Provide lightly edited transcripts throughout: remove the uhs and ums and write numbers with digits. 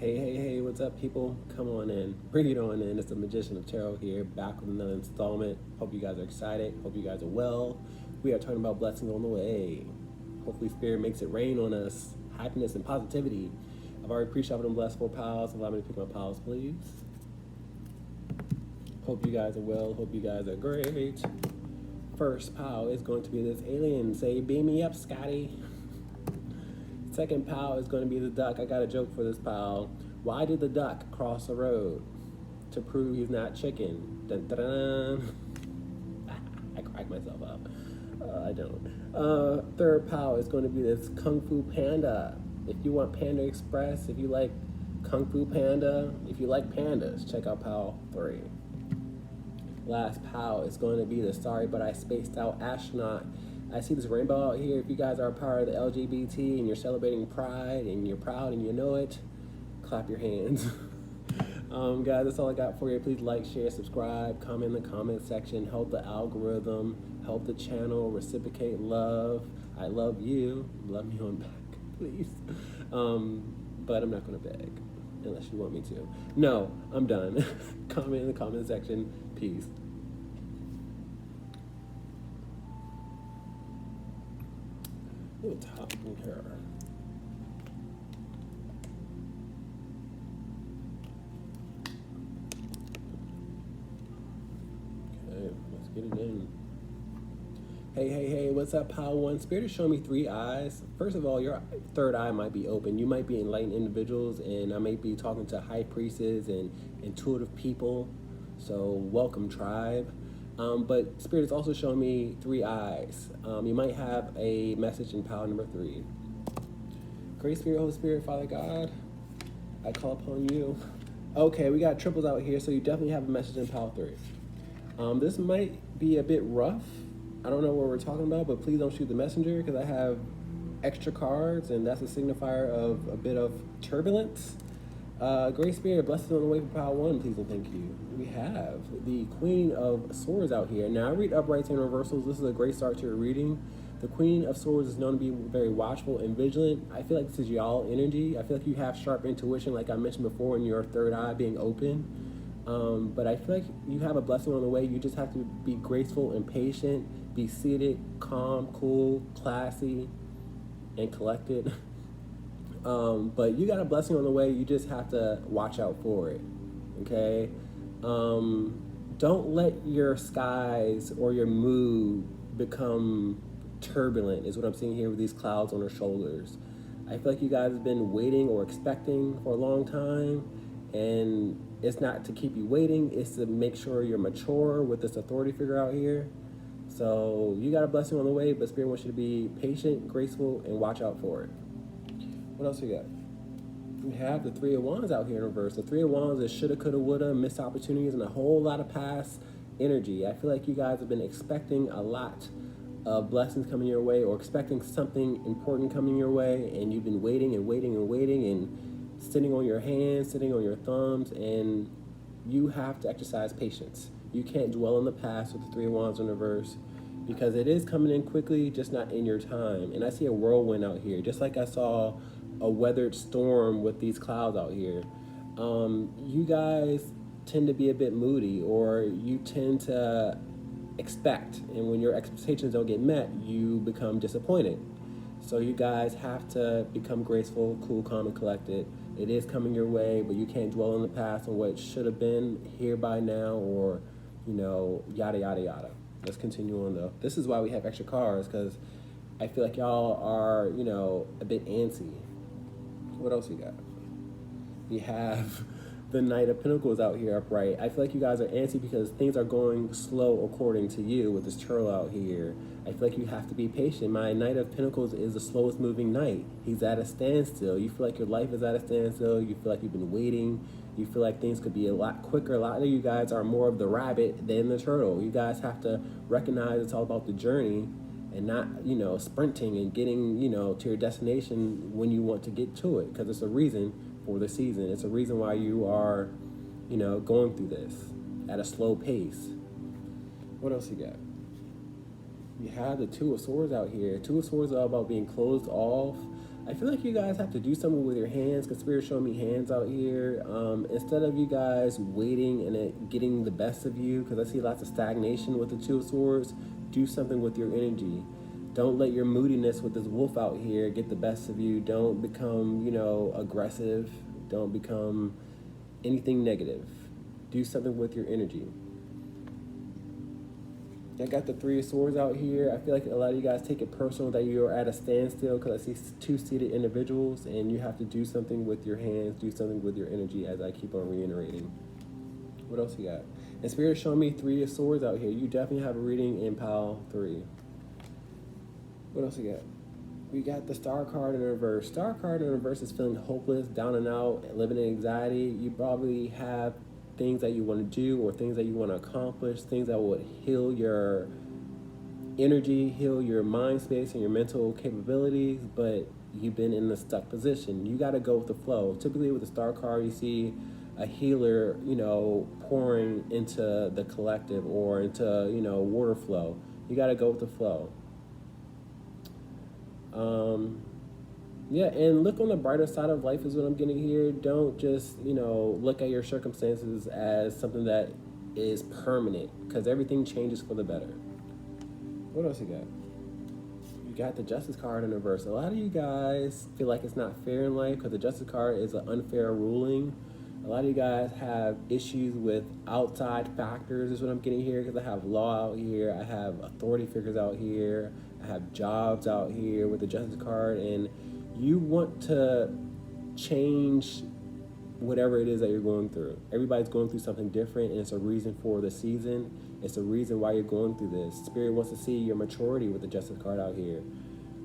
Hey, what's up, people? Come on in. Bring it on in. It's the Magician of Tarot here, back with another installment. Hope you guys are excited. Hope you guys are well. We are talking about blessings on the way. Hopefully, Spirit makes it rain on us. Happiness and positivity. I've already pre-shuffled and blessed 4 piles. Allow me to pick my piles, please. Hope you guys are well. Hope you guys are great. First pile is going to be this alien. Say, beam me up, Scotty. Second pile is going to be the duck. I got a joke for this pile. Why did the duck cross the road? To prove he's not chicken. Dun, dun, dun. I crack myself up. I don't. Third pile is going to be this Kung Fu Panda. If you want Panda Express, if you like Kung Fu Panda, if you like pandas, check out pile 3. Last pile is going to be the sorry but I spaced out astronaut. I see this rainbow out here. If you guys are a part of the LGBT and you're celebrating pride and you're proud and you know it, clap your hands. Guys, that's all I got for you. Please like, share, subscribe, comment in the comment section, help the algorithm, help the channel, reciprocate love. I love you. Love me on back, please. But I'm not going to beg unless you want me to. No, I'm done. Comment in the comment section. Peace. Little top in here. Okay, let's get it in. Hey, what's up, Pile 1? Spirit is showing me 3 eyes. First of all, your third eye might be open. You might be enlightened individuals, and I might be talking to high priestesses and intuitive people. So welcome, tribe. But Spirit is also showing me 3 eyes. You might have a message in pile number 3. Great Spirit, Holy Spirit, Father God, I call upon you. Okay, we got triples out here, so you definitely have a message in pile 3. This might be a bit rough. I don't know what we're talking about, but please don't shoot the messenger because I have extra cards, and that's a signifier of a bit of turbulence. Great Spirit, blessings on the way for pile 1, please and thank you. We have the Queen of Swords out here. Now, I read uprights and reversals. This is a great start to your reading. The Queen of Swords is known to be very watchful and vigilant. I feel like this is y'all energy. I feel like you have sharp intuition, like I mentioned before, in your third eye being open. But I feel like you have a blessing on the way. You just have to be graceful and patient, be seated, calm, cool, classy, and collected. But you got a blessing on the way. You just have to watch out for it, okay? Don't let your skies or your mood become turbulent is what I'm seeing here with these clouds on her shoulders. I feel like you guys have been waiting or expecting for a long time, and it's not to keep you waiting, it's to make sure you're mature with this authority figure out here. So you got a blessing on the way, but Spirit wants you to be patient, graceful, and watch out for it. What else we got? We have the 3 of Wands out here in reverse. The 3 of Wands is shoulda, coulda, woulda, missed opportunities, and a whole lot of past energy. I feel like you guys have been expecting a lot of blessings coming your way, or expecting something important coming your way, and you've been waiting and waiting and waiting and sitting on your hands, sitting on your thumbs, and you have to exercise patience. You can't dwell in the past with the 3 of Wands in reverse, because it is coming in quickly, just not in your time. And I see a whirlwind out here, just like I saw a weathered storm with these clouds out here. You guys tend to be a bit moody, or you tend to expect, and when your expectations don't get met, you become disappointed. So you guys have to become graceful, cool, calm, and collected. It is coming your way, but you can't dwell in the past on what should have been here by now, or, you know, yada, yada, yada. Let's continue on, though. This is why we have extra cards, because I feel like y'all are, you know, a bit antsy. What else we got? We have the Knight of Pentacles out here upright. I feel like you guys are antsy because things are going slow according to you with this turtle out here. I feel like you have to be patient. My Knight of Pentacles is the slowest moving knight. He's at a standstill. You feel like your life is at a standstill. You feel like you've been waiting. You feel like things could be a lot quicker. A lot of you guys are more of the rabbit than the turtle. You guys have to recognize it's all about the journey and not, you know, sprinting and getting, you know, to your destination when you want to get to it, because it's a reason for the season. It's a reason why you are, you know, going through this at a slow pace. What else you got? You have the Two of Swords out here. Two of Swords are all about being closed off. I feel like you guys have to do something with your hands because Spirit's showing me hands out here. Instead of you guys waiting and it getting the best of you, because I see lots of stagnation with the Two of Swords, do something with your energy. Don't let your moodiness with this wolf out here get the best of you. Don't become, aggressive. Don't become anything negative. Do something with your energy. I got the Three of Swords out here. I feel like a lot of you guys take it personal that you're at a standstill because I see two seated individuals and you have to do something with your hands, do something with your energy, as I keep on reiterating. What else you got? And Spirit showing me Three of Swords out here. You definitely have a reading in pile 3. What else you got? We got the Star card in reverse. Star card in reverse is feeling hopeless, down and out, living in anxiety. You probably have things that you want to do or things that you want to accomplish, things that would heal your energy, heal your mind space and your mental capabilities, but you've been in a stuck position. You got to go with the flow. Typically with the Star card, you see a healer, pouring into the collective or into, water flow. You got to go with the flow. Yeah, and look on the brighter side of life is what I'm getting here. Don't just, look at your circumstances as something that is permanent, because everything changes for the better. What else you got? You got the Justice card in reverse. A lot of you guys feel like it's not fair in life because the Justice card is an unfair ruling. A lot of you guys have issues with outside factors is what I'm getting here, because I have law out here, I have authority figures out here, I have jobs out here with the Justice card, and you want to change whatever it is that you're going through. Everybody's going through something different, and it's a reason for the season. It's a reason why you're going through this. Spirit wants to see your maturity with the Justice card out here.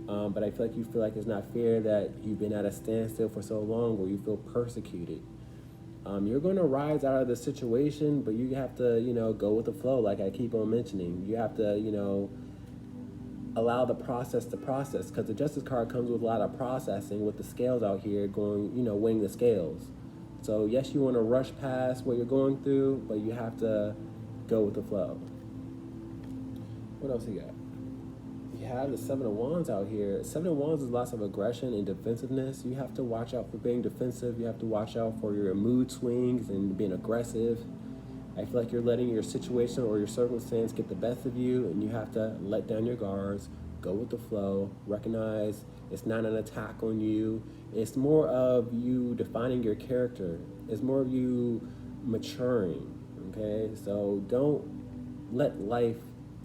But I feel like you feel like it's not fair that you've been at a standstill for so long, or you feel persecuted. You're going to rise out of the situation, but you have to, go with the flow, like I keep on mentioning. You have to, allow the process to process, because the Justice card comes with a lot of processing with the scales out here going, weighing the scales. So yes, you want to rush past what you're going through, but you have to go with the flow. What else you got? You have the Seven of Wands out here. Seven of Wands is lots of aggression and defensiveness. You have to watch out for being defensive. You have to watch out for your mood swings and being aggressive. I feel like you're letting your situation or your circumstance get the best of you, and you have to let down your guards, go with the flow, recognize it's not an attack on you. It's more of you defining your character. It's more of you maturing, okay? So don't let life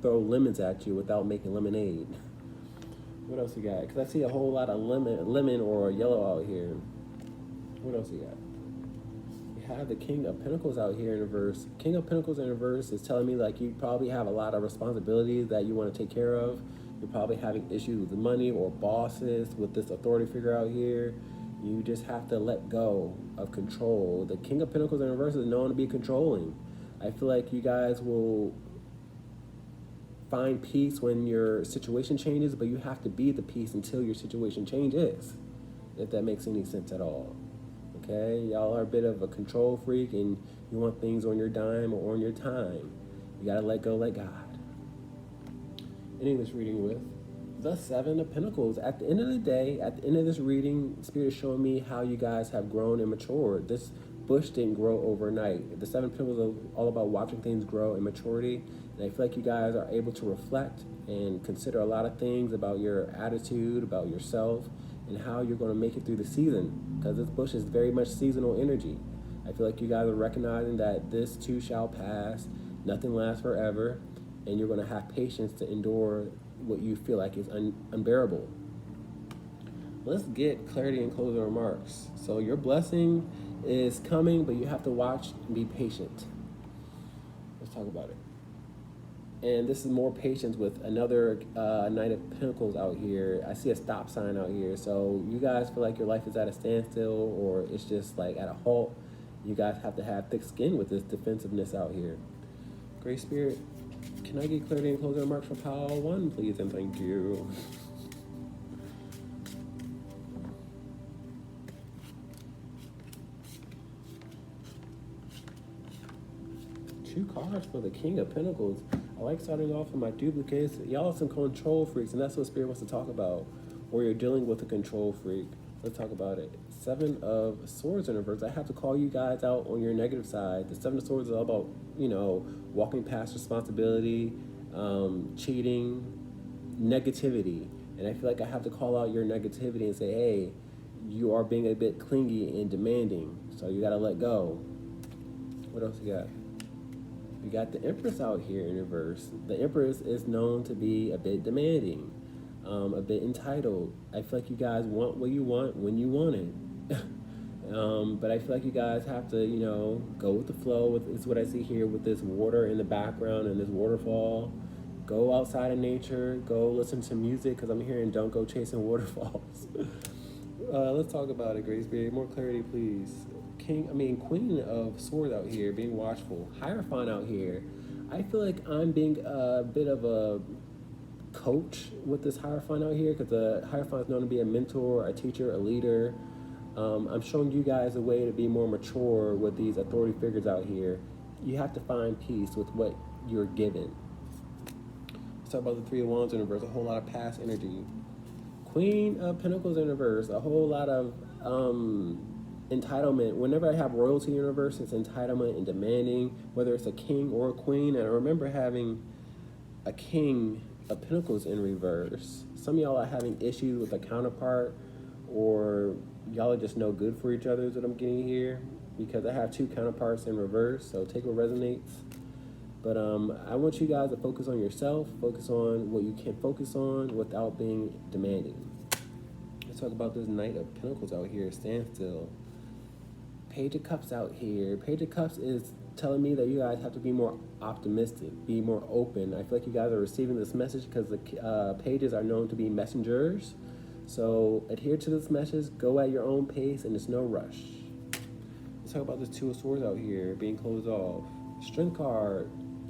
throw lemons at you without making lemonade. What else you got? Because I see a whole lot of lemon or yellow out here. What else you got? Have the King of Pentacles out here in reverse. King of Pentacles in reverse is telling me like you probably have a lot of responsibilities that you want to take care of. You're probably having issues with money or bosses with this authority figure out here. You just have to let go of control. The King of Pentacles in reverse is known to be controlling. I feel like you guys will find peace when your situation changes, but you have to be the peace until your situation changes, if that makes any sense at all. Okay, y'all are a bit of a control freak and you want things on your dime or on your time. You gotta let go, let God. Ending this reading with the Seven of Pentacles. At the end of the day, at the end of this reading, Spirit is showing me how you guys have grown and matured. This bush didn't grow overnight. The Seven of Pentacles are all about watching things grow in maturity. And I feel like you guys are able to reflect and consider a lot of things about your attitude, about yourself, and how you're going to make it through the season, because this bush is very much seasonal energy. I feel like you guys are recognizing that this too shall pass, nothing lasts forever, and you're going to have patience to endure what you feel like is unbearable. Let's get clarity and closing remarks. So your blessing is coming, but you have to watch and be patient. Let's talk about it. And this is more patience with another Knight of Pentacles out here. I see a stop sign out here. So you guys feel like your life is at a standstill or it's just like at a halt. You guys have to have thick skin with this defensiveness out here. Great Spirit, can I get clarity and closing remarks for pile 1, please, and thank you. Two cards for the King of Pentacles. I like starting off with my duplicates. Y'all are some control freaks, and that's what Spirit wants to talk about. or you're dealing with a control freak. Let's talk about it. Seven of Swords in reverse. I have to call you guys out on your negative side. The Seven of Swords is all about, walking past responsibility, cheating, negativity. And I feel like I have to call out your negativity and say, hey, you are being a bit clingy and demanding. So you gotta let go. What else you got? We got the Empress out here in reverse. The Empress is known to be a bit demanding, a bit entitled. I feel like you guys want what you want when you want it. But I feel like you guys have to, go with the flow. It's what I see here with this water in the background and this waterfall. Go outside in nature. Go listen to music, because I'm hearing don't go chasing waterfalls. Let's talk about it, Grace Spirit. More clarity, please. Queen of Swords out here, being watchful. Hierophant out here. I feel like I'm being a bit of a coach with this Hierophant out here, because the Hierophant is known to be a mentor, a teacher, a leader. I'm showing you guys a way to be more mature with these authority figures out here. You have to find peace with what you're given. Let's talk about the Three of Wands in reverse, a whole lot of past energy. Queen of Pentacles in reverse, a whole lot of entitlement. Whenever I have royalty in reverse, it's entitlement and demanding, whether it's a king or a queen. And I remember having a King of Pentacles in reverse. Some of y'all are having issues with a counterpart, or y'all are just no good for each other, is what I'm getting here, because I have two counterparts in reverse, so take what resonates. But I want you guys to focus on yourself, focus on what you can focus on without being demanding. Let's talk about this Knight of Pentacles out here, standstill. Page of Cups out here. Page of Cups is telling me that you guys have to be more optimistic, be more open. I feel like you guys are receiving this message because the pages are known to be messengers. So adhere to this message, go at your own pace, and there's no rush. Let's talk about this Two of Swords out here, being closed off. Strength card.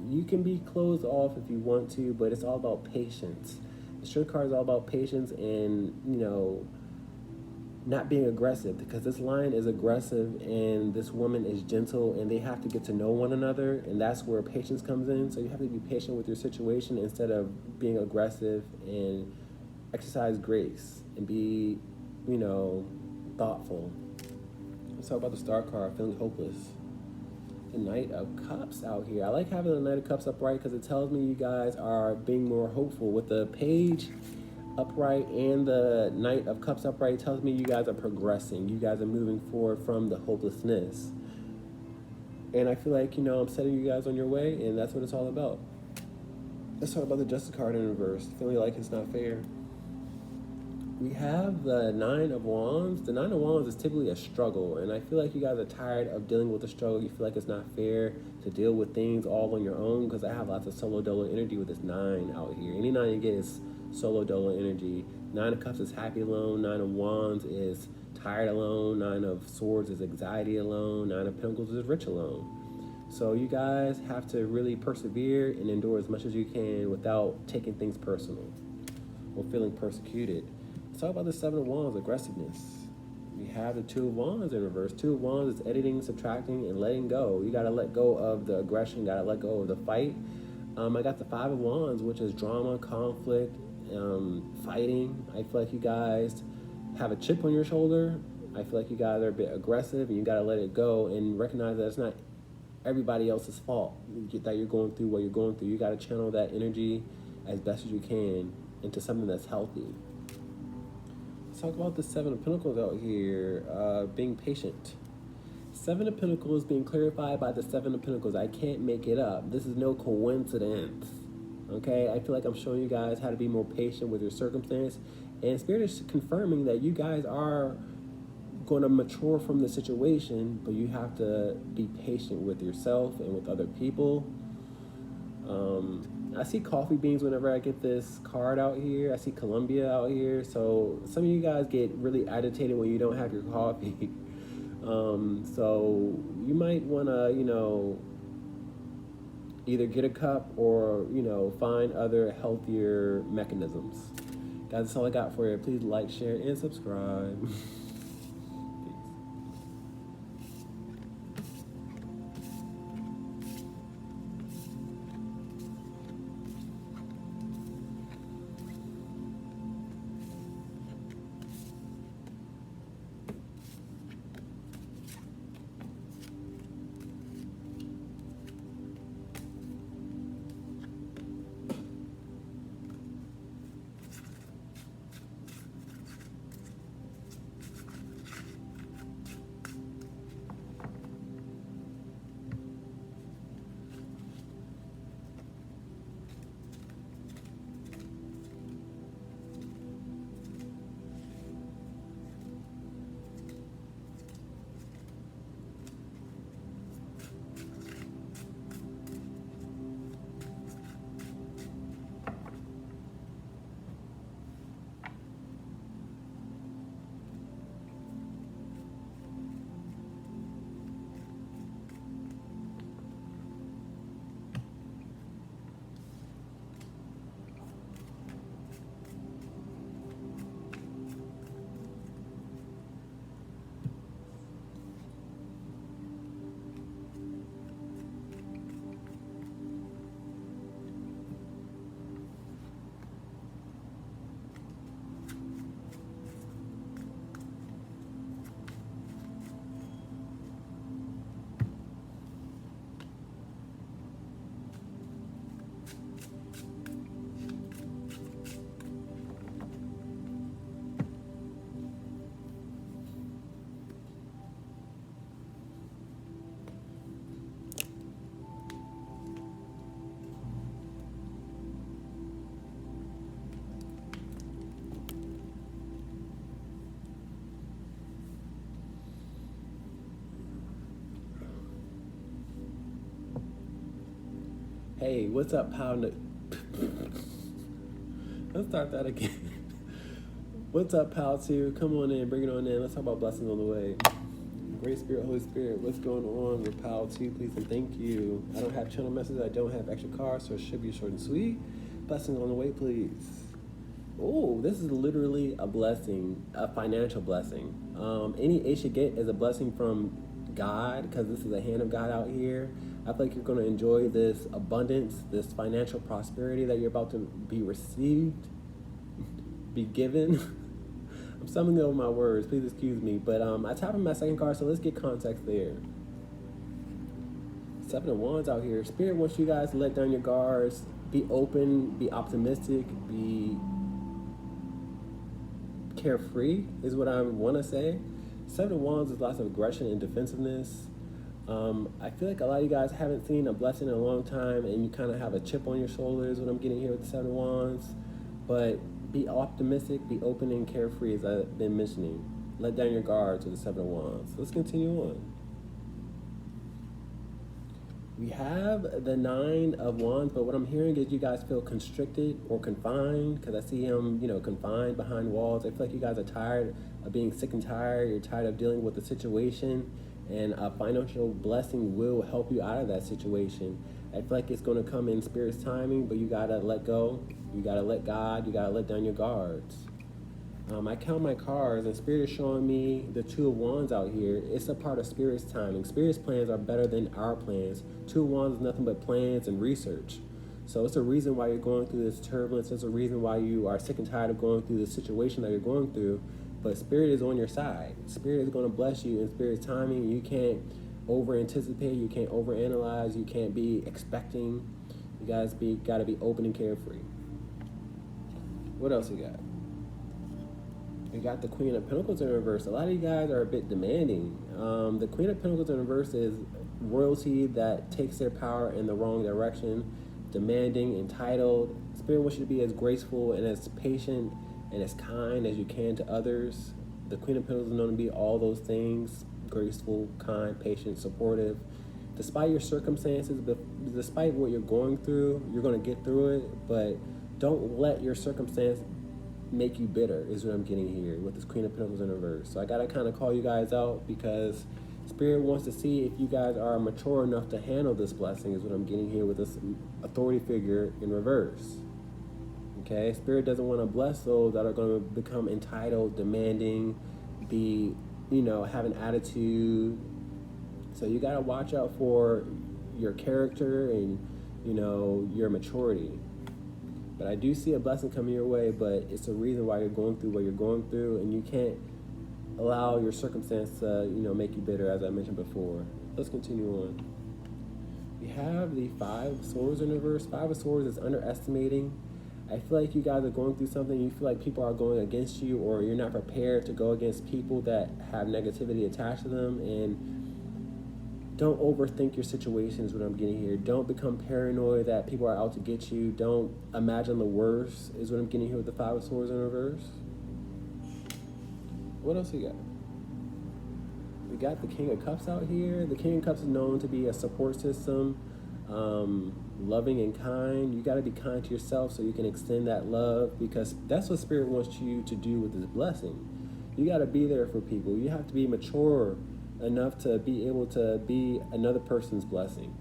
You can be closed off if you want to, but it's all about patience. The Strength card is all about patience and, not being aggressive, because this lion is aggressive and this woman is gentle, and they have to get to know one another, and that's where patience comes in. So you have to be patient with your situation instead of being aggressive, and exercise grace and be, thoughtful. Let's talk about the Star card, feeling hopeless. The Knight of Cups out here. I like having the Knight of Cups upright because it tells me you guys are being more hopeful. With the Page upright and the Knight of Cups upright, tells me you guys are progressing. You guys are moving forward from the hopelessness. And I feel like, I'm setting you guys on your way, and that's what it's all about. Let's talk about the Justice card in reverse. Feeling like it's not fair. We have the Nine of Wands. The Nine of Wands is typically a struggle, and I feel like you guys are tired of dealing with the struggle. You feel like it's not fair to deal with things all on your own, because I have lots of solo dolo energy with this 9 out here. Any 9 you get is solo dolo energy. 9 of Cups is happy alone. 9 of Wands is tired alone. 9 of Swords is anxiety alone. 9 of Pentacles is rich alone. So you guys have to really persevere and endure as much as you can without taking things personal or feeling persecuted. Let's talk about the 7 of Wands, aggressiveness. We have the 2 of Wands in reverse. 2 of Wands is editing, subtracting, and letting go. You got to let go of the aggression, got to let go of the fight. I got the 5 of Wands, which is drama, conflict, fighting. I feel like you guys have a chip on your shoulder. I feel like you guys are a bit aggressive, and you got to let it go and recognize that it's not everybody else's fault that you're going through what you're going through. You got to channel that energy as best as you can into something that's healthy. Let's talk about the 7 of Pentacles out here, being patient. 7 of Pentacles being clarified by the 7 of Pentacles. I can't make it up. This is no coincidence. Okay, I feel like I'm showing you guys how to be more patient with your circumstance, and Spirit is confirming that you guys are going to mature from the situation, but you have to be patient with yourself and with other people. I see coffee beans whenever I get this card out here. I see Colombia out here. So some of you guys get really agitated when you don't have your coffee. So you might want to, either get a cup or, find other healthier mechanisms. Guys, that's all I got for you. Please like, share, and subscribe. Hey, what's up, PANDA? Let's start that again. What's up, Pal 2? Come on in, bring it on in. Let's talk about blessings on the way. Great Spirit, Holy Spirit, what's going on with Pal 2? Please and thank you. I don't have channel messages, I don't have extra cards, so it should be short and sweet. Blessings on the way, please. Oh, this is literally a blessing, a financial blessing. Any ace you get is a blessing from God, because this is a hand of God out here. I feel like you're going to enjoy this abundance, this financial prosperity that you're about to be received, be given. I'm stumbling over my words, please excuse me. But I tap on my second card, so let's get context there. Seven of Wands out here. Spirit wants you guys to let down your guards, be open, be optimistic, be carefree is what I want to say. Seven of Wands is lots of aggression and defensiveness. I feel like a lot of you guys haven't seen a blessing in a long time, and you kind of have a chip on your shoulder is what I'm getting here with the Seven of Wands. But be optimistic, be open and carefree, as I've been mentioning. Let down your guards with the Seven of Wands. Let's continue on. We have the Nine of Wands, but what I'm hearing is you guys feel constricted or confined, because I see him, confined behind walls. I feel like you guys are tired of being sick and tired. You're tired of dealing with the situation, and a financial blessing will help you out of that situation. I feel like it's going to come in Spirit's timing, but you got to let go. You got to let God. You got to let down your guards. I count my cards, and Spirit is showing me the Two of Wands out here. It's a part of Spirit's timing. Spirit's plans are better than our plans. Two of Wands is nothing but plans and research. So it's a reason why you're going through this turbulence. It's a reason why you are sick and tired of going through the situation that you're going through. But Spirit is on your side. Spirit is going to bless you in Spirit's timing. You can't over-anticipate. You can't over-analyze. You can't be expecting. You guys got to be open and carefree. What else you got? We got the Queen of Pentacles in reverse. A lot of you guys are a bit demanding. The Queen of Pentacles in reverse is royalty that takes their power in the wrong direction, demanding, entitled. Spirit wants you to be as graceful and as patient and as kind as you can to others. The Queen of Pentacles is known to be all those things: graceful, kind, patient, supportive. Despite your circumstances, despite what you're going through, you're going to get through it, but don't let your circumstance make you bitter is what I'm getting here with this Queen of Pentacles in reverse. So I got to kind of call you guys out, because Spirit wants to see if you guys are mature enough to handle this blessing is what I'm getting here with this authority figure in reverse. Okay, Spirit doesn't want to bless those that are going to become entitled, demanding, be, have an attitude. So you got to watch out for your character and, your maturity. But I do see a blessing coming your way, but it's a reason why you're going through what you're going through, and you can't allow your circumstance to, make you bitter, as I mentioned before. Let's continue on. We have the Five of Swords in reverse. Five of Swords is underestimating. I feel like you guys are going through something. You feel like people are going against you, or you're not prepared to go against people that have negativity attached to them. And don't overthink your situation is what I'm getting here. Don't become paranoid that people are out to get you. Don't imagine the worst is what I'm getting here with the Five of Swords in reverse. What else we got? We got the King of Cups out here. The King of Cups is known to be a support system, loving and kind. You got to be kind to yourself so you can extend that love, because that's what Spirit wants you to do with this blessing. You got to be there for people. You have to be mature enough to be able to be another person's blessing.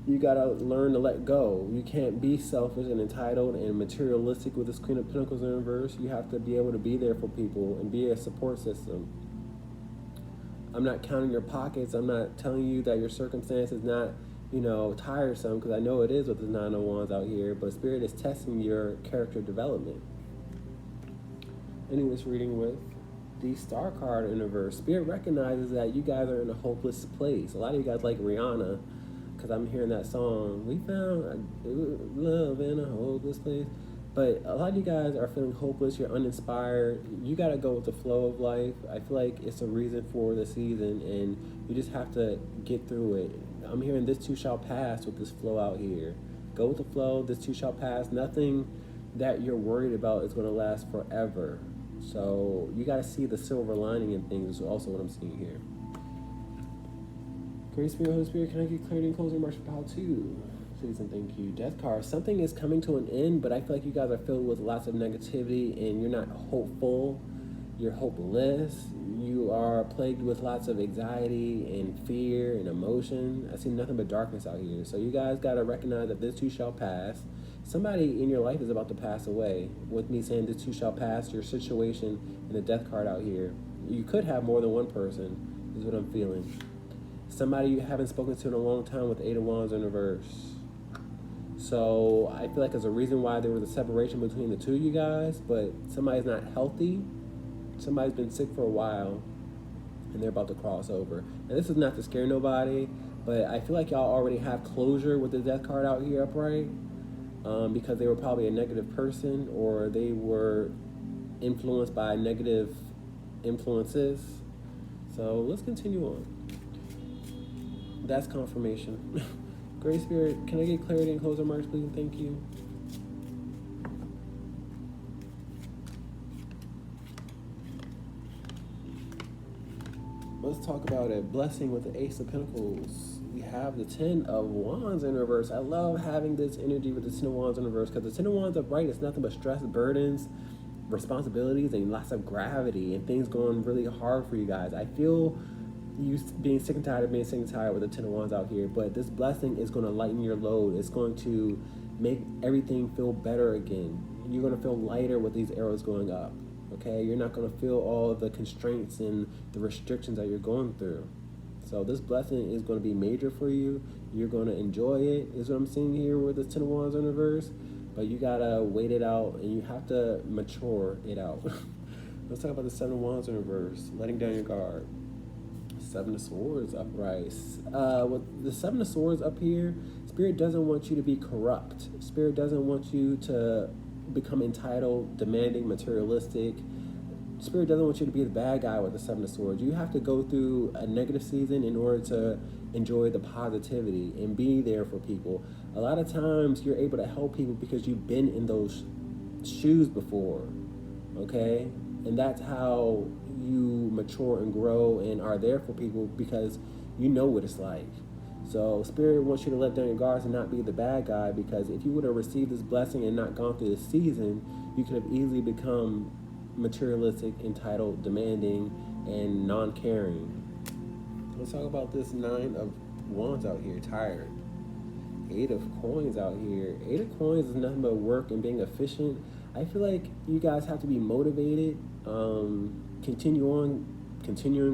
You gotta learn to let go. You can't be selfish and entitled and materialistic with this Queen of Pentacles in reverse. You have to be able to be there for people and be a support system. I'm not counting your pockets. I'm not telling you that your circumstance is not, tiresome, because I know it is with the Nine of Wands out here, but Spirit is testing your character development. Anyways, reading with the Star card in reverse. Spirit recognizes that you guys are in a hopeless place. A lot of you guys like Rihanna, because I'm hearing that song, we found love in a hopeless place. But a lot of you guys are feeling hopeless. You're uninspired. You got to go with the flow of life. I feel like it's a reason for the season, and you just have to get through it. I'm hearing this too shall pass with this flow out here. Go with the flow. This too shall pass. Nothing that you're worried about is going to last forever. So you got to see the silver lining in things is also what I'm seeing here. Great Spirit, Holy Spirit, can I get clarity and closing remarks for Pile 2? Please and thank you. Death card. Something is coming to an end, but I feel like you guys are filled with lots of negativity and you're not hopeful. You're hopeless. You are plagued with lots of anxiety and fear and emotion. I see nothing but darkness out here. So you guys got to recognize that this too shall pass. Somebody in your life is about to pass away. With me saying this too shall pass, your situation and the death card out here. You could have more than one person, is what I'm feeling. Somebody you haven't spoken to in a long time with 8 of Wands in reverse. So I feel like there's a reason why there was a separation between the two of you guys, but somebody's not healthy. Somebody's been sick for a while and they're about to cross over. And this is not to scare nobody, but I feel like y'all already have closure with the death card out here upright, because they were probably a negative person or they were influenced by negative influences. So let's continue on. That's confirmation. Great Spirit, can I get clarity and closing remarks, please? Thank you. Let's talk about a blessing with the Ace of Pentacles. We have the 10 of Wands in reverse. I love having this energy with the 10 of Wands in reverse because the 10 of Wands upright is nothing but stress, burdens, responsibilities, and lots of gravity and things going really hard for you guys. I feel you being sick and tired of being sick and tired with the 10 of Wands out here, but this blessing is going to lighten your load. It's going to make everything feel better again. You're going to feel lighter with these arrows going up, okay? You're not going to feel all the constraints and the restrictions that you're going through. So this blessing is going to be major for you. You're going to enjoy it, is what I'm seeing here with the 10 of Wands in reverse, but you got to wait it out and you have to mature it out. Let's talk about the 7 of Wands in reverse, letting down your guard. 7 of Swords upright. With the 7 of Swords up here, Spirit doesn't want you to be corrupt. Spirit doesn't want you to become entitled, demanding, materialistic. Spirit doesn't want you to be the bad guy with the 7 of Swords. You have to go through a negative season in order to enjoy the positivity and be there for people. A lot of times you're able to help people because you've been in those shoes before, okay? And that's how you mature and grow and are there for people because you know what it's like. So Spirit wants you to let down your guards and not be the bad guy, because if you would have received this blessing and not gone through this season, you could have easily become materialistic, entitled, demanding, and non-caring. Let's talk about this 9 of Wands out here, tired. 8 of Coins out here. 8 of Coins is nothing but work and being efficient. I feel like you guys have to be motivated, continuing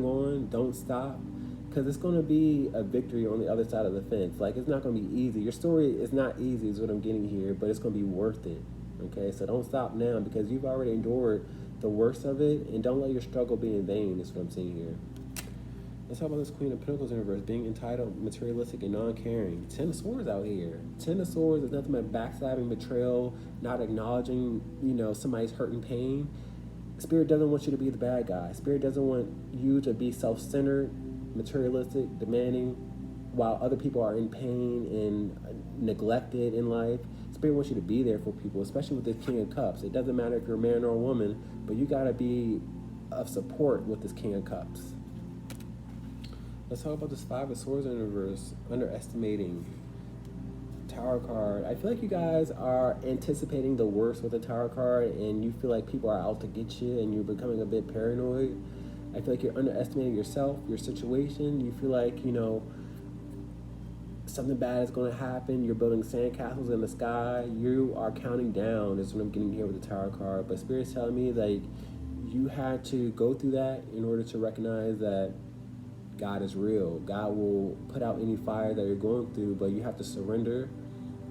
on, don't stop, because it's going to be a victory on the other side of the fence. Like, it's not going to be easy. Your story is not easy is what I'm getting here, but it's going to be worth it, okay? So don't stop now because you've already endured the worst of it, and don't let your struggle be in vain is what I'm seeing here. Let's talk about this Queen of Pentacles in reverse, being entitled, materialistic, and non-caring. 10 of Swords out here. 10 of Swords is nothing but backstabbing, betrayal, not acknowledging, somebody's hurt and pain. Spirit doesn't want you to be the bad guy. Spirit doesn't want you to be self-centered, materialistic, demanding, while other people are in pain and neglected in life. Spirit wants you to be there for people, especially with this King of Cups. It doesn't matter if you're a man or a woman, but you got to be of support with this King of Cups. Let's talk about this 5 of Swords in reverse, underestimating. Tower card. I feel like you guys are anticipating the worst with the Tower card, and you feel like people are out to get you, and you're becoming a bit paranoid. I feel like you're underestimating yourself, your situation. You feel like, something bad is going to happen. You're building sandcastles in the sky. You are counting down is what I'm getting here with the Tower card. But Spirit's telling me, like, you had to go through that in order to recognize that God is real. God will put out any fire that you're going through, but you have to surrender.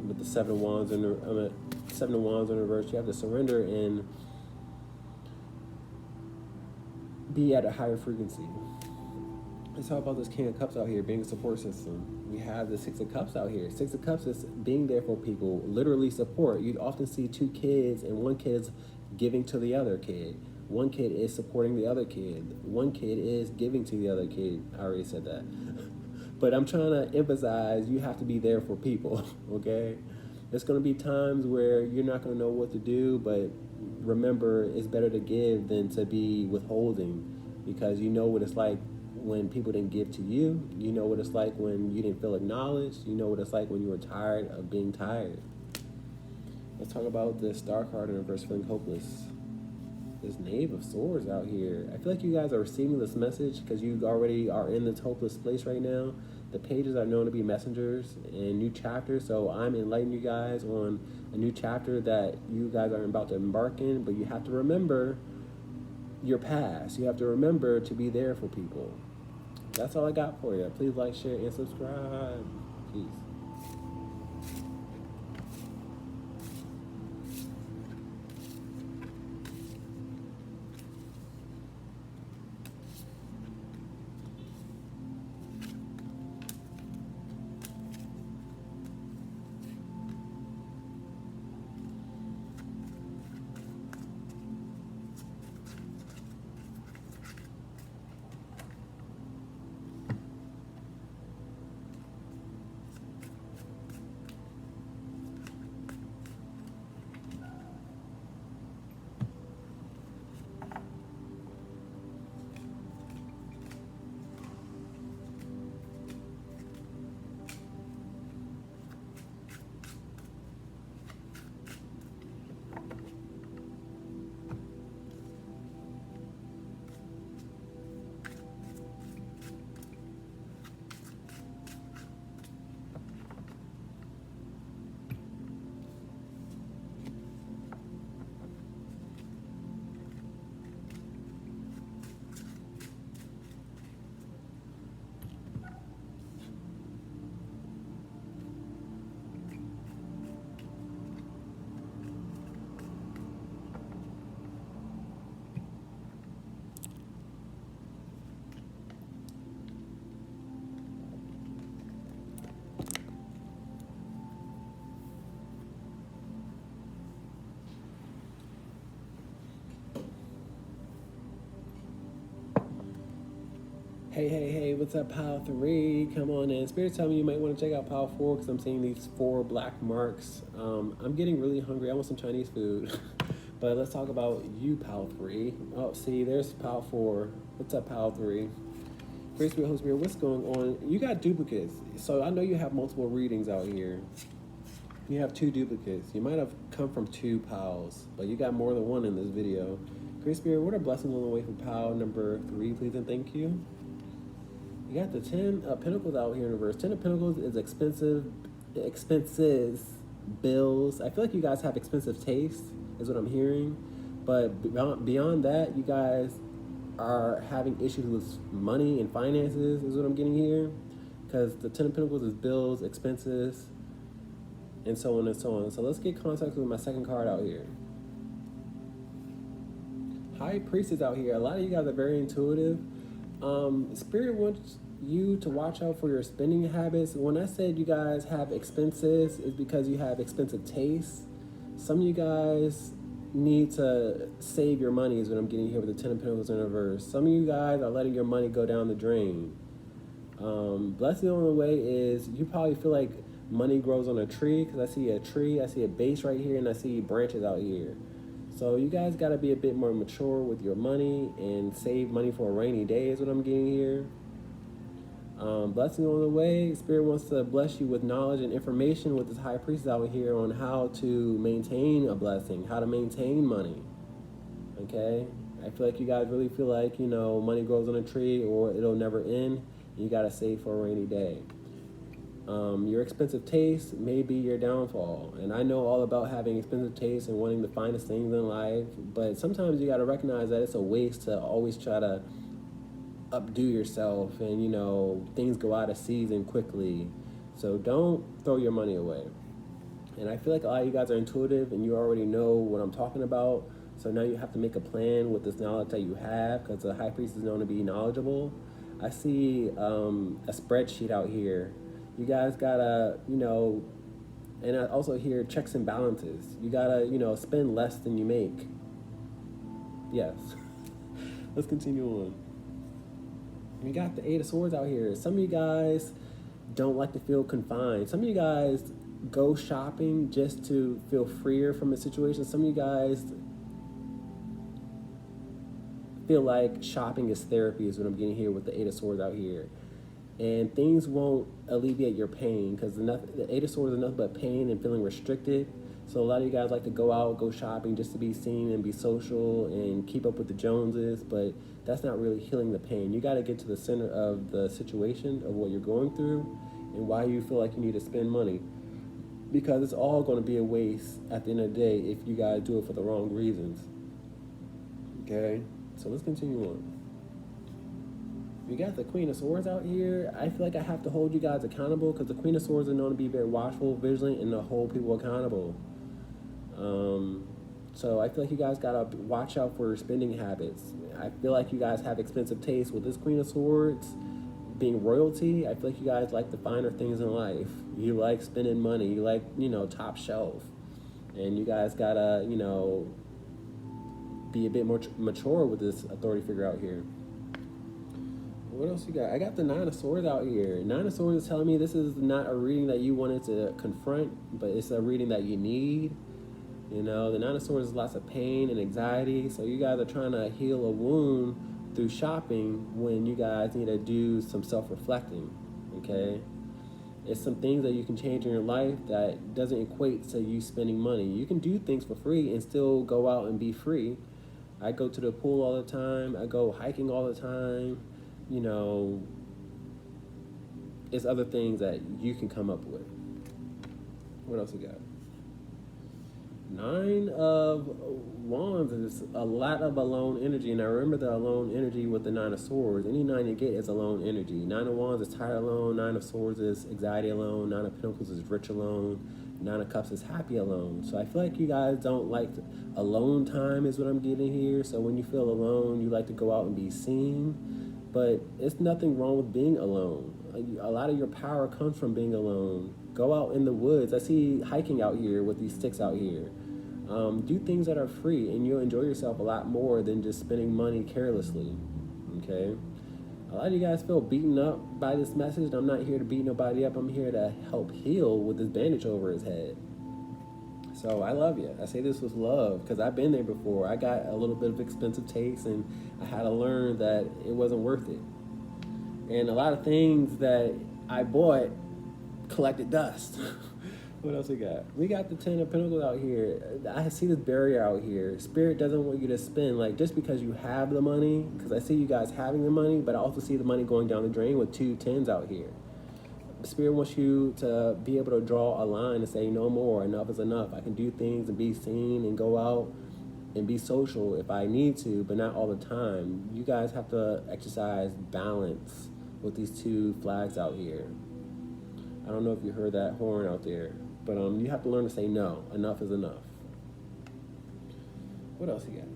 With the 7 of Wands in reverse, you have to surrender and be at a higher frequency. Let's talk about this King of Cups out here, being a support system. We have the 6 of Cups out here. 6 of Cups is being there for people, literally support. You'd often see 2 kids, and one kid is giving to the other kid. One kid is supporting the other kid. One kid is giving to the other kid. I already said that. But I'm trying to emphasize you have to be there for people, okay? There's going to be times where you're not going to know what to do, but remember, it's better to give than to be withholding, because you know what it's like when people didn't give to you. You know what it's like when you didn't feel acknowledged. You know what it's like when you were tired of being tired. Let's talk about this Star card in reverse, feeling hopeless. This Knave of Swords out here. I feel like you guys are receiving this message because you already are in this hopeless place right now. The pages are known to be messengers and new chapters, so I'm enlightening you guys on a new chapter that you guys are about to embark in, but you have to remember your past. You have to remember to be there for people. That's all I got for you. Please like, share, and subscribe. Peace. Hey, what's up, Pile 3? Come on in. Spirit tell me you might want to check out Pile 4 because I'm seeing these 4 black marks. I'm getting really hungry. I want some Chinese food. But let's talk about you, Pile 3. Oh, see, there's Pile 4. What's up, Pile 3? Great Spirit, Holy Spirit, what's going on? You got duplicates. So I know you have multiple readings out here. You have 2 duplicates. You might have come from 2 piles, but you got more than one in this video. Great Spirit, what are blessings on the way for pile number 3, please and thank you. You got the 10 of Pentacles out here in reverse. 10 of Pentacles is expenses, bills. I feel like you guys have expensive taste, is what I'm hearing. But beyond that, you guys are having issues with money and finances, is what I'm getting here. Because the 10 of Pentacles is bills, expenses, and so on and so on. So let's get contact with my second card out here. High Priestess out here. A lot of you guys are very intuitive. Spirit wants you to watch out for your spending habits. When I said you guys have expenses, it's because you have expensive tastes. Some of you guys need to save your money is what I'm getting here with the 10 of Pentacles in reverse. Some of you guys are letting your money go down the drain. Blessing on the way is you probably feel like money grows on a tree because I see a tree, I see a base right here, and I see branches out here. So you guys got to be a bit more mature with your money and save money for a rainy day is what I'm getting here. Blessing on the way. Spirit wants to bless you with knowledge and information with this High Priestess out here on how to maintain a blessing, how to maintain money. Okay? I feel like you guys really feel like, you know, money grows on a tree or it'll never end. You got to save for a rainy day. Your expensive taste may be your downfall. And I know all about having expensive taste and wanting the finest things in life, but sometimes you got to recognize that it's a waste to always try to updo yourself and, you know, things go out of season quickly. So don't throw your money away. And I feel like a lot of you guys are intuitive and you already know what I'm talking about. So now you have to make a plan with this knowledge that you have because the High Priest is known to be knowledgeable. I see a spreadsheet out here. You guys gotta, you know, and I also hear checks and balances. You gotta, you know, spend less than you make. Yes. Let's continue on. We got the 8 of Swords out here. Some of you guys don't like to feel confined. Some of you guys go shopping just to feel freer from a situation. Some of you guys feel like shopping is therapy is what I'm getting here with the Eight of Swords out here. And things won't alleviate your pain because the Eight of Swords is nothing but pain and feeling restricted. So a lot of you guys like to go out, go shopping just to be seen and be social and keep up with the Joneses, but that's not really healing the pain. You got to get to the center of the situation of what you're going through and why you feel like you need to spend money. Because it's all going to be a waste at the end of the day if you guys do it for the wrong reasons. Okay, so let's continue on. We got the Queen of Swords out here. I feel like I have to hold you guys accountable because the Queen of Swords are known to be very watchful, vigilant, and to hold people accountable. So I feel like you guys gotta watch out for your spending habits. I feel like you guys have expensive taste with this Queen of Swords being royalty. I feel like you guys like the finer things in life. You like spending money. You like, top shelf. And you guys gotta, be a bit more mature with this authority figure out here. What else you got? I got the Nine of Swords out here. Nine of Swords is telling me this is not a reading that you wanted to confront, but it's a reading that you need. The Nine of Swords is lots of pain and anxiety, so you guys are trying to heal a wound through shopping when you guys need to do some self-reflecting, okay? It's some things that you can change in your life that doesn't equate to you spending money. You can do things for free and still go out and be free. I go to the pool all the time. I go hiking all the time. It's other things that you can come up with. What else we got? Nine of Wands is a lot of alone energy, and I remember the alone energy with the Nine of Swords. Any nine you get is alone energy. Nine of Wands is tired alone. Nine of Swords is anxiety alone. Nine of Pentacles is rich alone. Nine of Cups is happy alone. So I feel like you guys don't like alone time is what I'm getting here. So when you feel alone, you like to go out and be seen. But it's nothing wrong with being alone. A lot of your power comes from being alone. Go out in the woods. I see hiking out here with these sticks out here. Do things that are free, and you'll enjoy yourself a lot more than just spending money carelessly, okay? A lot of you guys feel beaten up by this message. I'm not here to beat nobody up. I'm here to help heal with this bandage over his head. So I love you. I say this with love because I've been there before. I got a little bit of expensive taste, and I had to learn that it wasn't worth it. And a lot of things that I bought collected dust. What else we got? We got the Ten of Pentacles out here. I see this barrier out here. Spirit doesn't want you to spend, like, just because you have the money, because I see you guys having the money, but I also see the money going down the drain with two tens out here. Spirit wants you to be able to draw a line and say, no more, enough is enough. I can do things and be seen and go out and be social if I need to, but not all the time. You guys have to exercise balance with these two flags out here. I don't know if you heard that horn out there, but you have to learn to say no. Enough is enough. What else you got?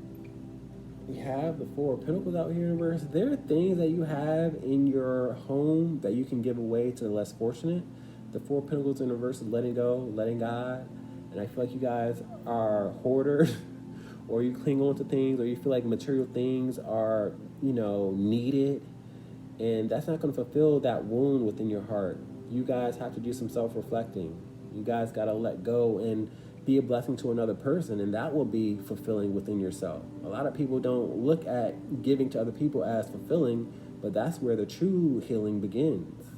We have the Four of Pentacles out here in reverse. There are things that you have in your home that you can give away to the less fortunate. The Four of Pentacles in reverse is letting go, letting God. And I feel like you guys are hoarders, or you cling on to things, or you feel like material things are, needed. And that's not going to fulfill that wound within your heart. You guys have to do some self-reflecting. You guys got to let go and be a blessing to another person, and that will be fulfilling within yourself. A lot of people don't look at giving to other people as fulfilling, but that's where the true healing begins.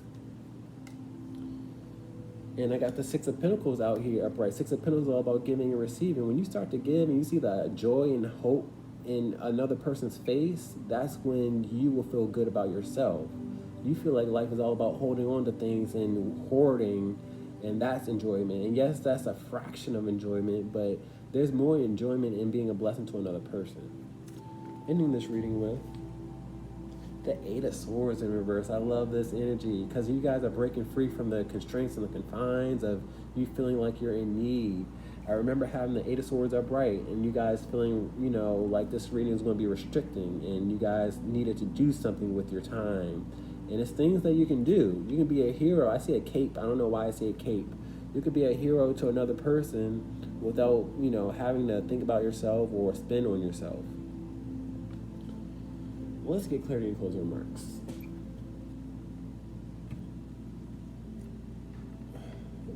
And I got the Six of Pentacles out here upright. Six of Pentacles is all about giving and receiving. When you start to give and you see the joy and hope in another person's face, that's when you will feel good about yourself. You feel like life is all about holding on to things and hoarding, and that's enjoyment. And yes, that's a fraction of enjoyment, but there's more enjoyment in being a blessing to another person. Ending this reading with the Eight of Swords in reverse. I love this energy because you guys are breaking free from the constraints and the confines of you feeling like you're in need. I remember having the Eight of Swords upright and you guys feeling, like this reading is going to be restricting and you guys needed to do something with your time. And it's things that you can do. You can be a hero. I see a cape. I don't know why I see a cape. You could be a hero to another person without, having to think about yourself or spend on yourself. Let's get clarity and closing remarks.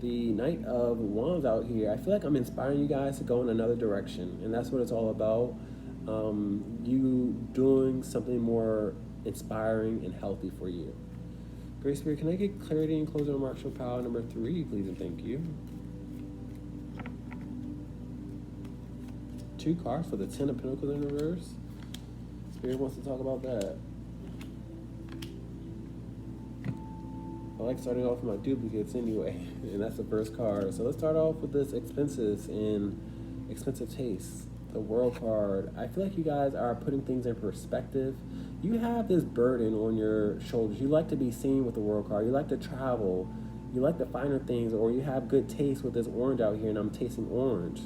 The Knight of Wands out here. I feel like I'm inspiring you guys to go in another direction, and that's what it's all about. You doing something more inspiring and healthy for you. Great Spirit, can I get clarity and closing remarks for pile number 3, please and thank you. 2 cards for the 10 of Pentacles in reverse. Spirit wants to talk about that. I like starting off with my duplicates anyway, and that's the first card. So let's start off with this expenses and expensive tastes. The World card. I feel like you guys are putting things in perspective. You have this burden on your shoulders. You like to be seen with the World card. You like to travel. You like the finer things, or you have good taste with this orange out here, and I'm tasting orange.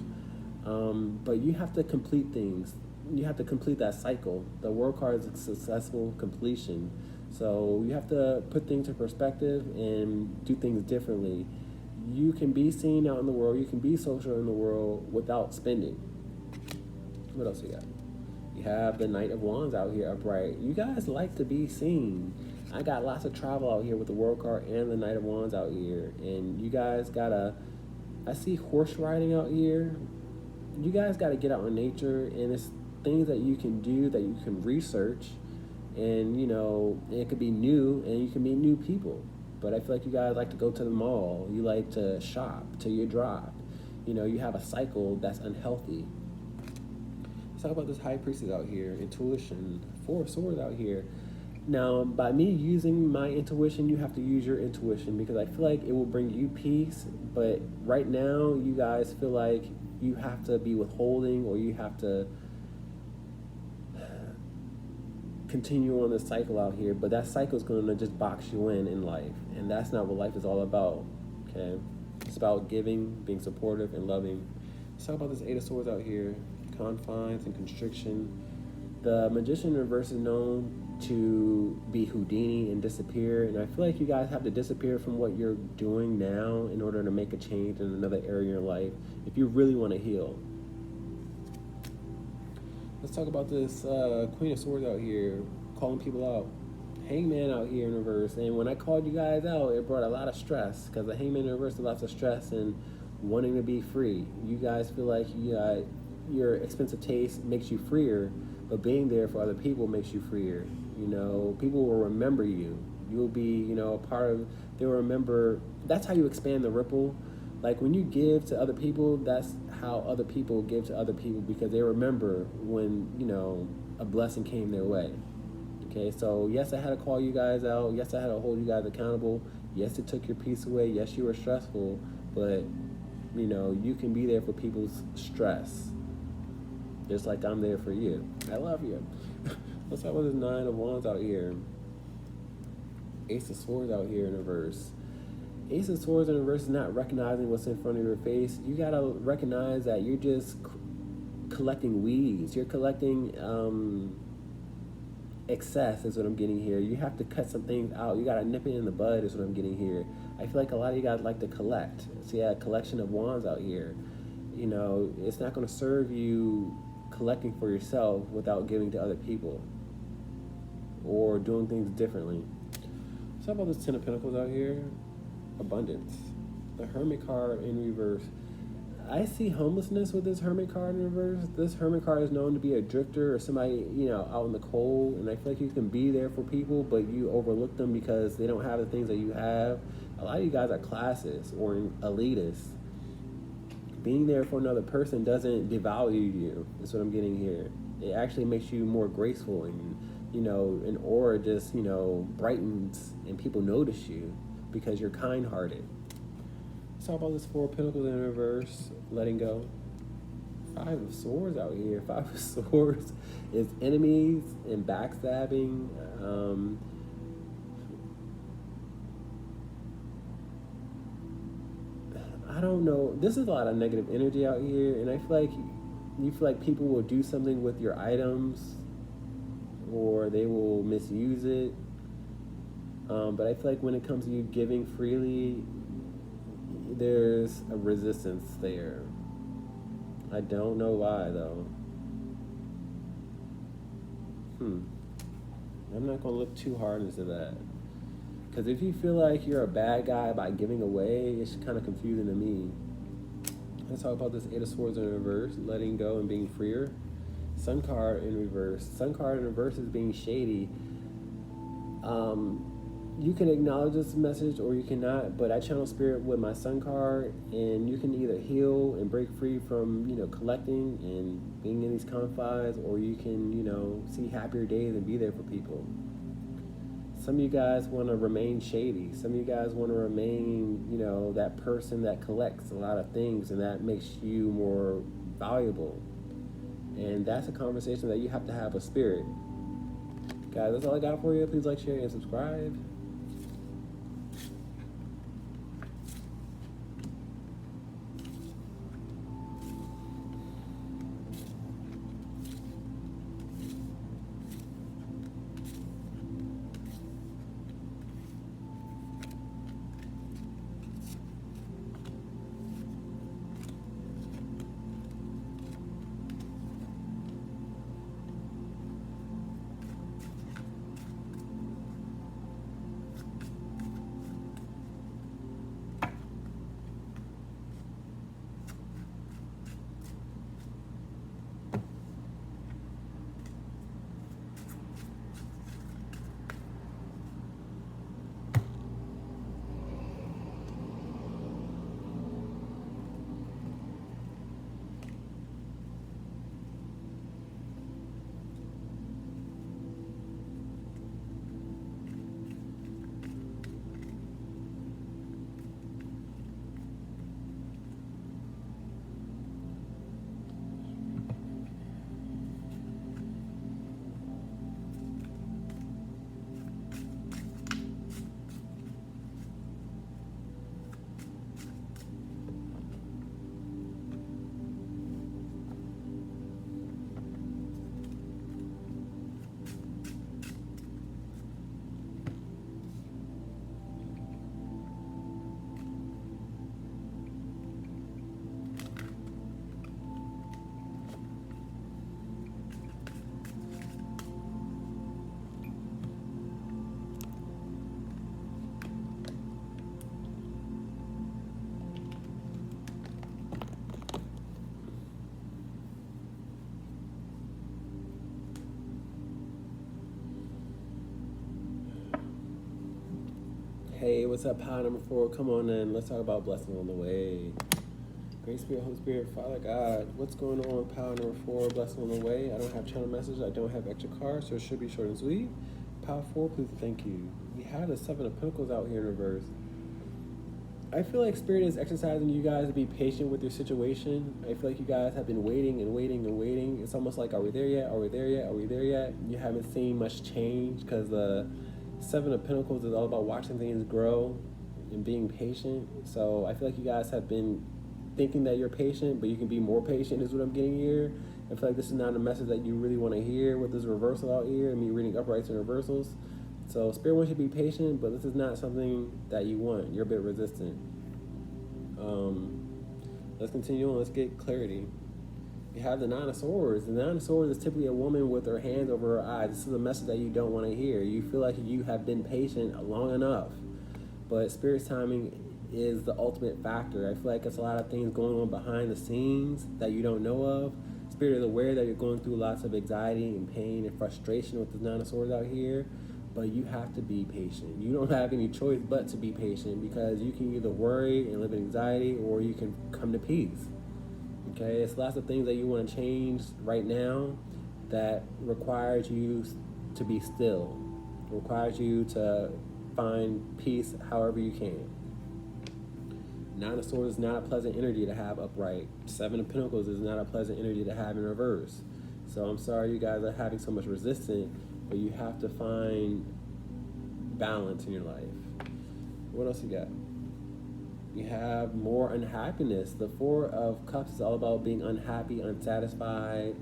But you have to complete things. You have to complete that cycle. The World card is a successful completion. So you have to put things in perspective and do things differently. You can be seen out in the world. You can be social in the world without spending. What else you got? You have the Knight of Wands out here upright. You guys like to be seen. I got lots of travel out here with the World card and the Knight of Wands out here. And you guys gotta, I see horse riding out here. You guys gotta get out in nature, and it's things that you can do, that you can research. And, you know, it could be new, and you can meet new people. But I feel like you guys like to go to the mall. You like to shop till you drop. You know, you have a cycle that's unhealthy. Let's talk about this High Priestess out here. Intuition. 4 of Swords out here. Now, by me using my intuition, you have to use your intuition, because I feel like it will bring you peace. But right now, you guys feel like you have to be withholding, or you have to continue on this cycle out here, but that cycle is going to just box you in life, and that's not what life is all about. Okay, it's about giving, being supportive, and loving. Let's talk about this 8 of Swords out here. Confines and constriction. The Magician in reverse is known to be Houdini and disappear, and I feel like you guys have to disappear from what you're doing now in order to make a change in another area of your life if you really want to heal. Let's talk about this Queen of Swords out here, calling people out. Hangman out here in reverse. And when I called you guys out, it brought a lot of stress, because the Hangman in reverse is lots of stress and wanting to be free. You guys feel like your expensive taste makes you freer, but being there for other people makes you freer. You know, people will remember you. You'll be, you know, a part of, they'll remember. That's how you expand the ripple. Like when you give to other people, that's how other people give to other people, because they remember when, you know, a blessing came their way. Okay, so yes, I had to call you guys out. Yes, I had to hold you guys accountable. Yes, it took your peace away. Yes, you were stressful, but, you know, you can be there for people's stress, just like I'm there for you. I love you. Let's talk about this 9 of Wands out here. Ace of Swords out here in reverse. Ace of Swords in reverse is not recognizing what's in front of your face. You gotta recognize that you're just collecting weeds. You're collecting excess is what I'm getting here. You have to cut some things out. You gotta nip it in the bud is what I'm getting here. I feel like a lot of you guys like to collect. So yeah, a collection of wands out here. You know, it's not gonna serve you collecting for yourself without giving to other people or doing things differently. So how about this 10 of Pentacles out here? Abundance. The Hermit card in reverse. I see homelessness with this Hermit card in reverse. This Hermit card is known to be a drifter or somebody, you know, out in the cold, and I feel like you can be there for people, but you overlook them because they don't have the things that you have. A lot of you guys are classes or elitists. Being there for another person doesn't devalue you. That's what I'm getting here. It actually makes you more graceful, and, you know, an aura just, you know, brightens and people notice you because you're kind-hearted. Let's talk about this 4 of Pentacles in reverse, letting go. 5 of Swords out here. 5 of Swords is enemies and backstabbing. I don't know. This is a lot of negative energy out here, and I feel like you feel like people will do something with your items or they will misuse it. But I feel like when it comes to you giving freely, there's a resistance there. I don't know why, though. I'm not going to look too hard into that. Because if you feel like you're a bad guy by giving away, it's kind of confusing to me. Let's talk about this 8 of Swords in reverse, letting go and being freer. Sun card in reverse. Sun card in reverse is being shady. You can acknowledge this message or you cannot, but I channel spirit with my Sun card, and you can either heal and break free from, collecting and being in these confines, or you can, see happier days and be there for people. Some of you guys want to remain shady. Some of you guys want to remain, that person that collects a lot of things, and that makes you more valuable. And that's a conversation that you have to have with spirit. Guys, that's all I got for you. Please like, share, and subscribe. Hey, what's up, pile number 4? Come on in. Let's talk about blessing on the way. Great Spirit, Holy Spirit, Father God, what's going on with pile number 4, blessing on the way? I don't have channel message. I don't have extra cards, so it should be short and sweet. Pile 4, please, thank you. We had the 7 of Pentacles out here in reverse. I feel like Spirit is exercising you guys to be patient with your situation. I feel like you guys have been waiting and waiting and waiting. It's almost like, are we there yet? Are we there yet? Are we there yet? You haven't seen much change because the 7 of Pentacles is all about watching things grow and being patient. So I feel like you guys have been thinking that you're patient, but you can be more patient is what I'm getting here. I feel like this is not a message that you really want to hear with this reversal out here and me reading uprights and reversals. So Spirit wants you to be patient, but this is not something that you want. You're a bit resistant. Let's continue on. Let's get clarity. You have the 9 of Swords. The 9 of Swords is typically a woman with her hands over her eyes. This is a message that you don't want to hear. You feel like you have been patient long enough, but Spirit's timing is the ultimate factor. I feel like it's a lot of things going on behind the scenes that you don't know of. Spirit is aware that you're going through lots of anxiety and pain and frustration with the 9 of Swords out here, but you have to be patient. You don't have any choice but to be patient, because you can either worry and live in anxiety, or you can come to peace. Okay, it's lots of things that you want to change right now that requires you to be still, requires you to find peace however you can. 9 of Swords is not a pleasant energy to have upright. 7 of Pentacles is not a pleasant energy to have in reverse. So I'm sorry you guys are having so much resistance, but you have to find balance in your life. What else you got? You have more unhappiness. The 4 of Cups is all about being unhappy, unsatisfied.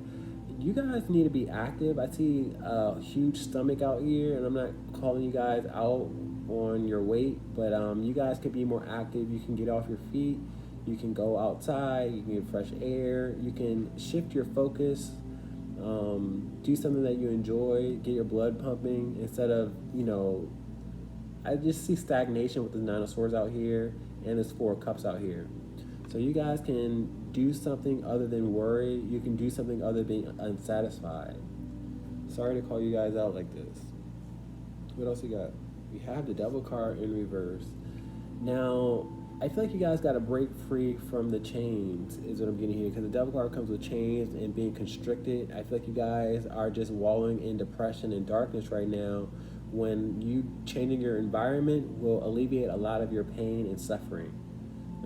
You guys need to be active. I see a huge stomach out here, and I'm not calling you guys out on your weight, but you guys could be more active. You can get off your feet. You can go outside. You can get fresh air. You can shift your focus. Do something that you enjoy. Get your blood pumping instead of, I just see stagnation with the 9 of Swords out here and this 4 of Cups out here. So you guys can do something other than worry. You can do something other than being unsatisfied. Sorry to call you guys out like this. What else you got? We have the Devil card in reverse. Now, I feel like you guys got to break free from the chains is what I'm getting here, because the Devil card comes with chains and being constricted. I feel like you guys are just wallowing in depression and darkness right now, when you changing your environment will alleviate a lot of your pain and suffering.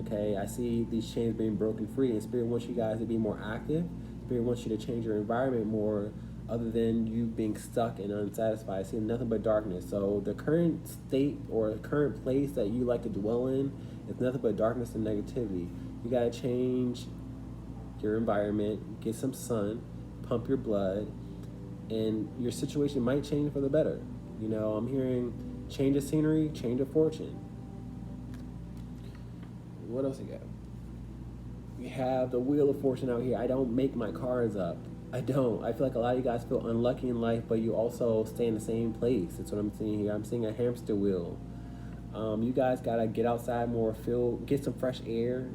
Okay, I see these chains being broken free, and Spirit wants you guys to be more active. Spirit wants you to change your environment more, other than you being stuck and unsatisfied. I see nothing but darkness. So the current state or current place that you like to dwell in is nothing but darkness and negativity. You gotta change your environment, get some sun, pump your blood, and your situation might change for the better. You know, I'm hearing change of scenery, change of fortune. What else you got? We have the Wheel of Fortune out here. I don't make my cards up. I don't. I feel like a lot of you guys feel unlucky in life, but you also stay in the same place. That's what I'm seeing here. I'm seeing a hamster wheel. You guys gotta get outside more, get some fresh air,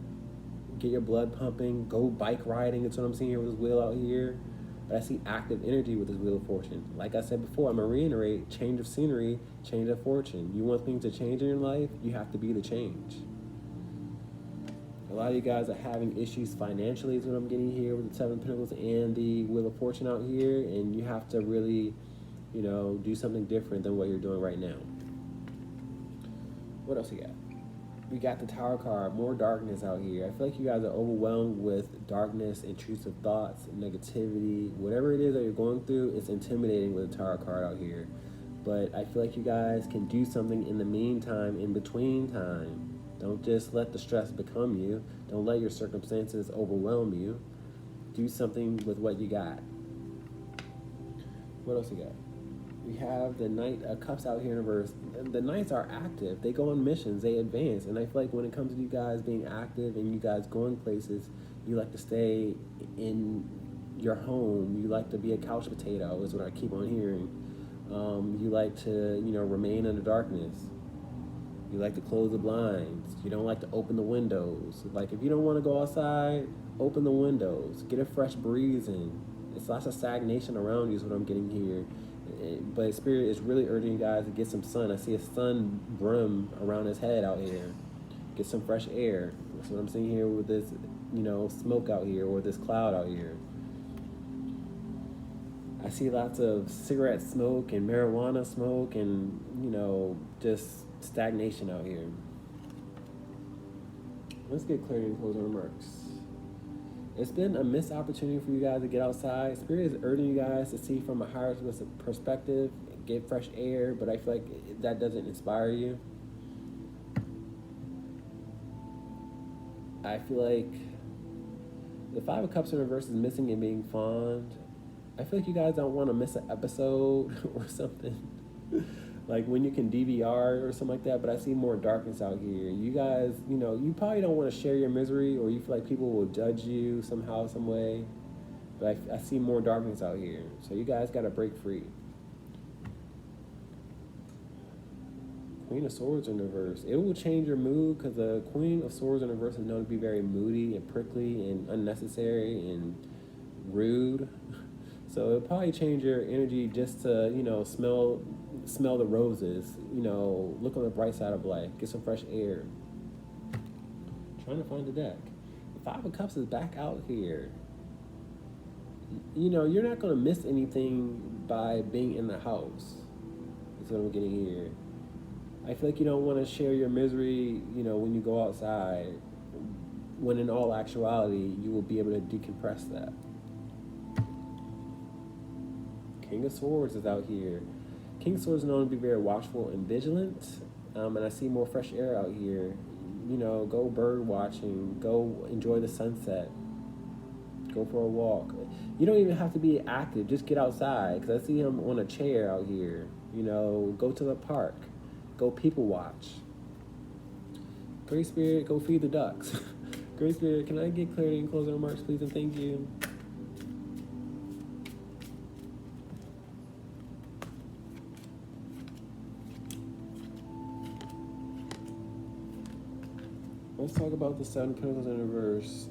get your blood pumping, go bike riding. That's what I'm seeing here with this wheel out here. But I see active energy with this Wheel of Fortune. Like I said before, I'm gonna reiterate: change of scenery, change of fortune. You want things to change in your life, you have to be the change. A lot of you guys are having issues financially is what I'm getting here with the Seven of Pentacles and the Wheel of Fortune out here, and you have to really, you know, do something different than what you're doing right now. What else we got? We got the Tower card, more darkness out here. I feel like you guys are overwhelmed with darkness, intrusive thoughts, negativity. Whatever it is that you're going through, it's intimidating with the Tower card out here. But I feel like you guys can do something in the meantime, in between time. Don't just let the stress become you. Don't let your circumstances overwhelm you. Do something with what you got. What else you got? We have the Knight of Cups out here in reverse. The Knights are active. They go on missions. They advance. And I feel like when it comes to you guys being active and you guys going places, you like to stay in your home. You like to be a couch potato is what I keep on hearing. You like to, you know, remain in the darkness. You like to close the blinds. You don't like to open the windows. Like, if you don't want to go outside, open the windows. Get a fresh breeze in. It's lots of stagnation around you is what I'm getting here. But Spirit is really urging you guys to get some sun. I see a sun brim around his head out here. Get some fresh air. That's what I'm seeing here with this, you know, smoke out here, or this cloud out here. I see lots of cigarette smoke and marijuana smoke and, you know, just stagnation out here. Let's get clarity and closing remarks. It's been a missed opportunity for you guys to get outside. Spirit is urging you guys to see from a higher perspective, get fresh air, but I feel like that doesn't inspire you. I feel like the Five of Cups in reverse is missing and being fond. I feel like you guys don't want to miss an episode or something. Like when you can DVR or something like that, but I see more darkness out here. You guys, you know, you probably don't want to share your misery, or you feel like people will judge you somehow, some way. But I see more darkness out here. So you guys got to break free. Queen of Swords in reverse. It will change your mood, because the Queen of Swords in reverse is known to be very moody and prickly and unnecessary and rude. So it'll probably change your energy just to, you know, smell the roses, you know, look on the bright side of life, get some fresh air. Trying to find the deck. The Five of Cups is back out here. You know, you're not going to miss anything by being in the house. That's what I'm getting here. I feel like you don't want to share your misery, you know, when you go outside, when in all actuality, you will be able to decompress that. King of Swords is out here. King of Swords is known to be very watchful and vigilant, and I see more fresh air out here. You know, go bird watching, go enjoy the sunset, go for a walk. You don't even have to be active, just get outside, because I see him on a chair out here. You know, go to the park, go people watch. Great Spirit, go feed the ducks. Great Spirit, can I get clarity and closing remarks, please, and thank you. Let's talk about the Seven of Pentacles in reverse.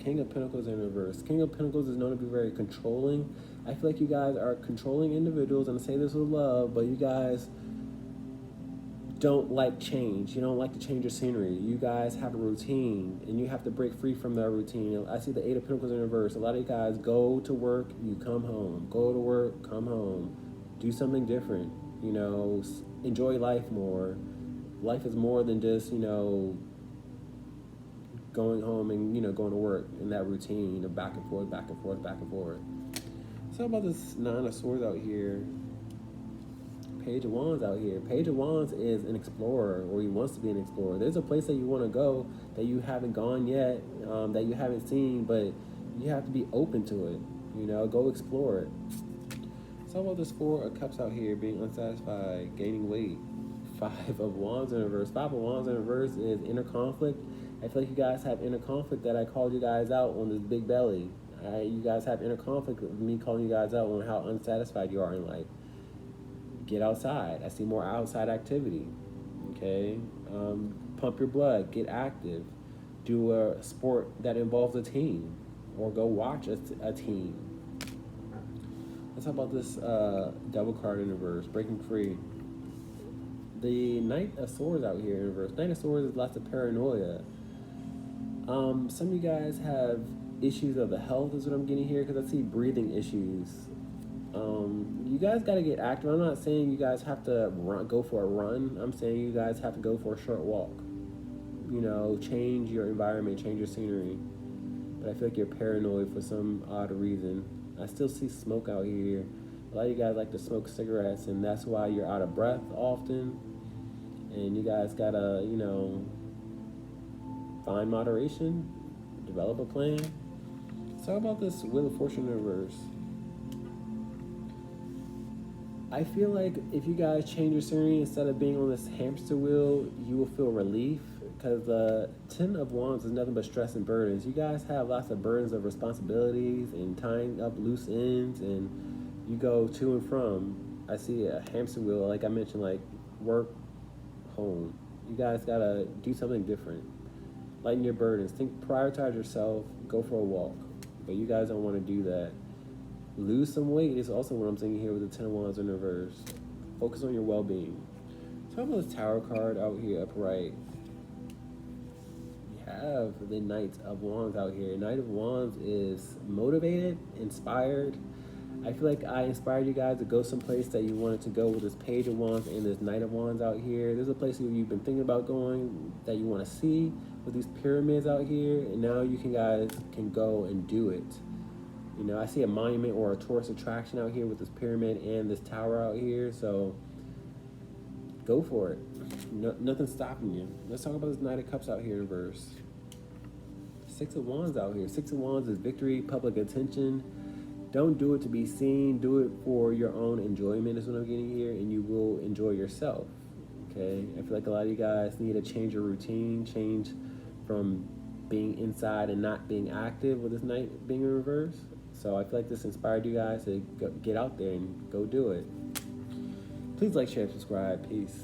King of Pentacles in reverse. King of Pentacles is known to be very controlling. I feel like you guys are controlling individuals, and I say this with love, but you guys don't like change. You don't like to change your scenery. You guys have a routine, and you have to break free from that routine. I see the Eight of Pentacles in reverse. A lot of you guys go to work, you come home. Go to work, come home. Do something different. You know, enjoy life more. Life is more than just, you know, going home and, you know, going to work in that routine of back and forth, back and forth, back and forth. So about this Nine of Swords out here. Page of Wands out here. Page of Wands is an explorer, or he wants to be an explorer. There's a place that you want to go that you haven't gone yet, that you haven't seen, but you have to be open to it. You know, go explore it. So about this Four of Cups out here, being unsatisfied, gaining weight. Five of Wands in reverse. Five of Wands in reverse is inner conflict. I feel like you guys have inner conflict that I called you guys out on this big belly. You guys have inner conflict with me calling you guys out on how unsatisfied you are in life. Get outside. I see more outside activity. Okay? Pump your blood. Get active. Do a sport that involves a team. Or go watch a team. Let's talk about this Devil card in reverse. Breaking free. The Knight of Swords out here in reverse. Knight of Swords is lots of paranoia. Some of you guys have issues of the health is what I'm getting here, because I see breathing issues. You guys got to get active. I'm not saying you guys have to go for a run. I'm saying you guys have to go for a short walk. You know, change your environment, change your scenery. But I feel like you're paranoid for some odd reason. I still see smoke out here. A lot of you guys like to smoke cigarettes, and that's why you're out of breath often. And you guys gotta, you know, find moderation, develop a plan. So how about this Wheel of Fortune in reverse? I feel like if you guys change your scenery, instead of being on this hamster wheel, you will feel relief, because the Ten of Wands is nothing but stress and burdens. You guys have lots of burdens of responsibilities and tying up loose ends, and you go to and from. I see a hamster wheel, like I mentioned, like work, home. You guys gotta do something different. Lighten your burdens. Prioritize yourself. Go for a walk. But you guys don't want to do that. Lose some weight is also what I'm saying here with the Ten of Wands in reverse. Focus on your well-being. So how about this Tower card out here upright? You have the Knight of Wands out here. Knight of Wands is motivated, inspired. I feel like I inspired you guys to go someplace that you wanted to go with this Page of Wands and this Knight of Wands out here. There's a place that you've been thinking about going that you want to see with these pyramids out here, and now you guys can go and do it. You know, I see a monument or a tourist attraction out here with this pyramid and this tower out here, so go for it. Nothing's stopping you. Let's talk about this Knight of Cups out here in reverse. Six of Wands out here. Six of Wands is victory, public attention. Don't do it to be seen. Do it for your own enjoyment is what I'm getting here, and you will enjoy yourself. Okay? I feel like a lot of you guys need to change your routine, change from being inside and not being active with this Knight being in reverse. So I feel like this inspired you guys to get out there and go do it. Please like, share, subscribe. Peace.